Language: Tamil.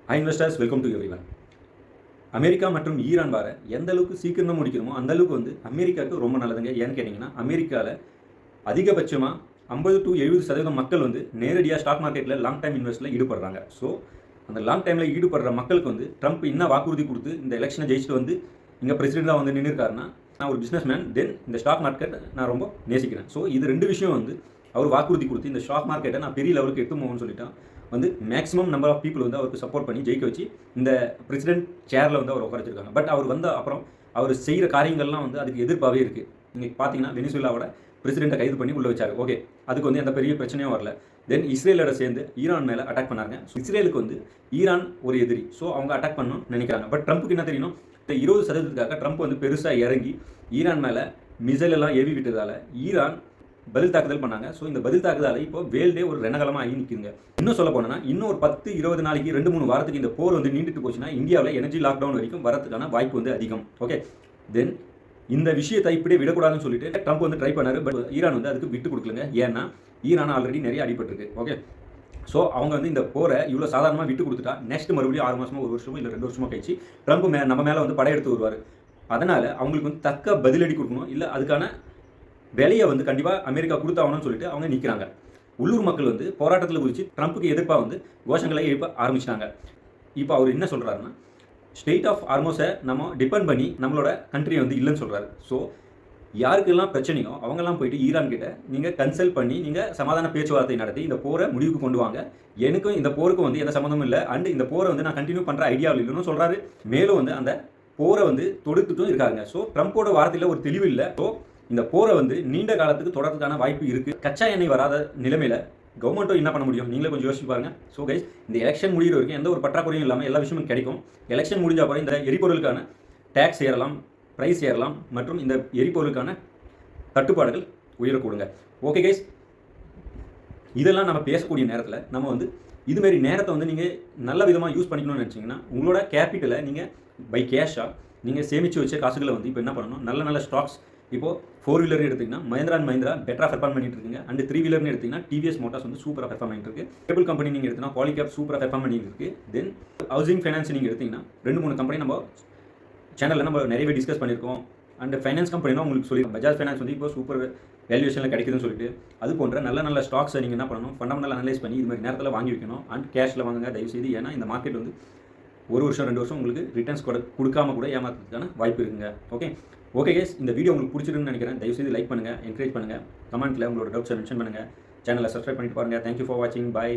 Hi investors, welcome to everyone. America மற்றும் ஈரான் வார எந்த அளவுக்கு சீக்கிரமாக முடிக்கணுமோ அந்த அளவுக்கு வந்து அமெரிக்காவுக்கு ரொம்ப நல்லதுங்க. ஏன்னு கேட்டிங்கன்னா, அமெரிக்காவில் அதிகபட்சமாக 50 to 70% மக்கள் வந்து நேரடியாக ஸ்டாக் மார்க்கெட்டில் லாங் டைம் இன்வெஸ்ட்டில் ஈடுபடுறாங்க. ஸோ அந்த லாங் டைமில் ஈடுபடுற மக்களுக்கு வந்து ட்ரம்ப் என்ன வாக்குறுதி கொடுத்து இந்த எலெக்ஷனை ஜெயிச்சுட்டு வந்து இங்கே பிரசிடெண்ட்டாக வந்து நின்றுருக்காருன்னா, நான் ஒரு பிஸ்னஸ் மேன், தென் இந்த ஸ்டாக் மார்க்கெட் நான் ரொம்ப நேசிக்கிறேன். ஸோ இது ரெண்டு விஷயம் வந்து அவர் வாக்குறுதி கொடுத்து இந்த ஸ்டாக் மார்க்கெட்டை நான் பெரிய லெவலுக்கு எடுத்து போகணும்னு சொல்லிட்டான். வந்து மேக்ஸிமம் நம்பர் ஆஃப் பீப்புள் வந்து அவருக்கு சப்போர்ட் பண்ணி ஜெயிக்க வச்சு இந்த பிரசிடென்ட் சேரில் வந்து அவர் உட்காரச்சிருக்காங்க. பட் அவர் வந்த அப்புறம் அவர் செய்கிற காரியங்கள்லாம் வந்து அதுக்கு எதிர்ப்பாகவே இருக்குது. நீங்கள் பார்த்தீங்கன்னா வெனிசுலாவோட பிரசிடெண்ட்டை கைது பண்ணி உள்ளே வச்சார். ஓகே, அதுக்கு வந்து எந்த பெரிய பிரச்சனையும் வரல. தென் இஸ்ரேலோட சேர்ந்து ஈரான் மேலே அட்டாக் பண்ணாங்க. ஸோ இஸ்ரேலுக்கு வந்து ஈரான் ஒரு எதிரி. ஸோ அவங்க அட்டாக் பண்ணணும்னு நினைக்கிறாங்க. பட் ட்ரம்ப்புக்கு என்ன தெரியணும், இந்த 20% ட்ரம்ப் வந்து பெருசாக இறங்கி ஈரான் மேலே மிசைல் எல்லாம் ஏவி விட்டதால் ஈரான் பதில் தாக்குதல் பண்ணாங்க. ஸோ இந்த பதில் தாக்குதலால் இப்போ வேல்டே ஒரு ரெனகலமாக ஆகி நிற்குங்க. இன்னும் சொல்ல போனால் இன்னும் ஒரு 10-20 நாளைக்கு 2-3 வாரத்துக்கு இந்த போர் வந்து நீண்டுட்டு போச்சுன்னா இந்தியாவில் எனர்ஜி லாக்டவுன் வரைக்கும் வரதுக்கான வாய்ப்பு வந்து அதிகம். ஓகே, தென் இந்த விஷயத்தை இப்படியே விடக்கூடாதுன்னு சொல்லிட்டு ட்ரம்ப் வந்து ட்ரை பண்ணாரு. பட் ஈரான் வந்து அதுக்கு விட்டு கொடுக்கலங்க. ஏன்னா ஈரான் ஆல்ரெடி நிறைய அடிபட்டிருக்கு. ஓகே, ஸோ அவங்க வந்து இந்த போரை இவ்வளோ சாதாரணமாக விட்டு கொடுத்துட்டா நெக்ஸ்ட் மறுபடியும் 6 மாதமோ 1 வருஷமோ இல்லை 2 வருஷமோ கழிச்சு ட்ரம்ப் நம்ம மேலே வந்து படையெடுத்து வருவார். அதனால் அவங்களுக்கு வந்து தக்க பதிலடி கொடுக்கணும், இல்லை அதுக்கான வேலையை வந்து கண்டிப்பாக அமெரிக்கா கொடுத்தாகணும்னு சொல்லிட்டு அவங்க நிற்கிறாங்க. உள்ளூர் மக்கள் வந்து போராட்டத்தில் குறித்து ட்ரம்ப்புக்கு எதிர்ப்பாக வந்து கோஷங்களை எழுப்ப ஆரம்பிச்சிட்டாங்க. இப்போ அவர் என்ன சொல்கிறாருன்னா, ஸ்டேட் ஆஃப் ஹார்மோஸை நம்ம டிபெண்ட் பண்ணி நம்மளோட கண்ட்ரியை வந்து இல்லைன்னு சொல்கிறாரு. ஸோ யாருக்கெல்லாம் பிரச்சனையோ அவங்கெல்லாம் போயிட்டு ஈரான் கிட்ட நீங்கள் கன்சல்ட் பண்ணி நீங்கள் சமாதான பேச்சுவார்த்தை நடத்தி இந்த போரை முடிவுக்கு கொண்டு வாங்க. எனக்கும் இந்த போருக்கும் வந்து எந்த சம்மந்தமும் இல்லை, அண்ட் இந்த போரை வந்து நான் கண்டினியூ பண்ணுற ஐடியாவில் இல்லைன்னு சொல்கிறாரு. மேலும் வந்து அந்த போரை வந்து தொடுத்துட்டும் இருக்காங்க. ஸோ ட்ரம்ப்போட வார்த்தையில் ஒரு தெளிவு இல்லை. ஸோ இந்த போரை வந்து நீண்ட காலத்துக்கு தொடர்றதுக்கான வாய்ப்பு இருக்குது. கச்சா எண்ணெய் வராத நிலைமையில் கவர்மெண்ட்டும் என்ன பண்ண முடியும், நீங்களே கொஞ்சம் யோசிச்சு பாருங்கள். ஸோ கைஸ், இந்த எலெக்ஷன் முடிகிற வரைக்கும் எந்த ஒரு பற்றாக்குறையும் இல்லாமல் எல்லா விஷயமும் கிடைக்கும். எலெக்ஷன் முடிஞ்ச அப்புறம் இந்த எரிபொருளுக்கான டேக்ஸ் ஏறலாம், ப்ரைஸ் ஏறலாம், மற்றும் இந்த எரிபொருளுக்கான தட்டுப்பாடுகள் உயரக்கூடுங்க. ஓகே கைஸ், இதெல்லாம் நம்ம பேசக்கூடிய நேரத்தில் நம்ம வந்து இதுமாரி நேரத்தை வந்து நீங்கள் நல்ல விதமாக யூஸ் பண்ணிக்கணும்னு நினச்சிங்கன்னா உங்களோட கேபிட்டலை நீங்கள் பை கேஷாக நீங்கள் சேமித்து வச்ச காசுகளை வந்து இப்போ என்ன பண்ணணும், நல்ல நல்ல ஸ்டாக்ஸ். இப்போது 4 வீலர்னு எடுத்திங்கன்னா மஹிந்திரா அண்ட் மஹிந்திரா பெட்டராக பெர்ஃபார்ம் பண்ணிட்டு இருக்குங்க. அண்ட் 3 வீலர்னு எடுத்திங்கன்னா டிவிஎஸ் மோட்டார்ஸ் வந்து சூப்பராக பெர்ஃபார்ம் பண்ணிட்டு இருக்கு. கேபிள் கம்பெனி நீங்கள் எடுத்திங்கன்னா பாலிகேப் சூப்பராக பெர்ஃபார்ம் பண்ணிட்டு இருக்கு. தென் ஹவுசிங் ஃபைனான்ஸ் நீங்கள் எடுத்திங்கன்னா 2-3 கம்பெனி நம்ம சேனலில் நம்ம நிறையவே டிஸ்கஸ் பண்ணியிருக்கோம். அண்ட் ஃபைனான்ஸ் கம்பெனினா உங்களுக்கு சொல்லி பஜாஜ் ஃபைனான்ஸ் வந்து இப்போ சூப்பர் வேல்யூஷனில் கிடைக்குதுன்னு சொல்லிட்டு அது போன்ற நல்ல நல்ல ஸ்டாக்ஸை நீங்கள் என்ன பண்ணணும், ஃபண்டமெண்டல் அனலைஸ் பண்ணி இது மாதிரி நேரத்தில் வாங்கி வைக்கணும். அண்ட் கேஷில் வாங்குங்க தயவுசெய்து. ஏன்னா இந்த மார்க்கெட் வந்து 1 வருஷம் 2 வருஷம் உங்களுக்கு ரிட்டர்ன்ஸ் கொடுக்காம கூட ஏமாத்துறதுக்கான வாய்ப்பு இருக்குங்க. ஓகே கேஸ், இந்த வீடியோ உங்களுக்கு பிடிச்சிருக்குன்னு நினைக்கிறேன். தயவுசெய்து லைக் பண்ணுங்கள், என்கரேஜ் பண்ணுங்கள், கமெண்ட்டில் உங்களோட டவுட்ஸை மென்ஷன் பண்ணுங்கள், சேனலை சப்ஸ்கிரைப் பண்ணிட்டு பாருங்கள். தேங்க்யூ ஃபார் வாட்சிங். பாய்.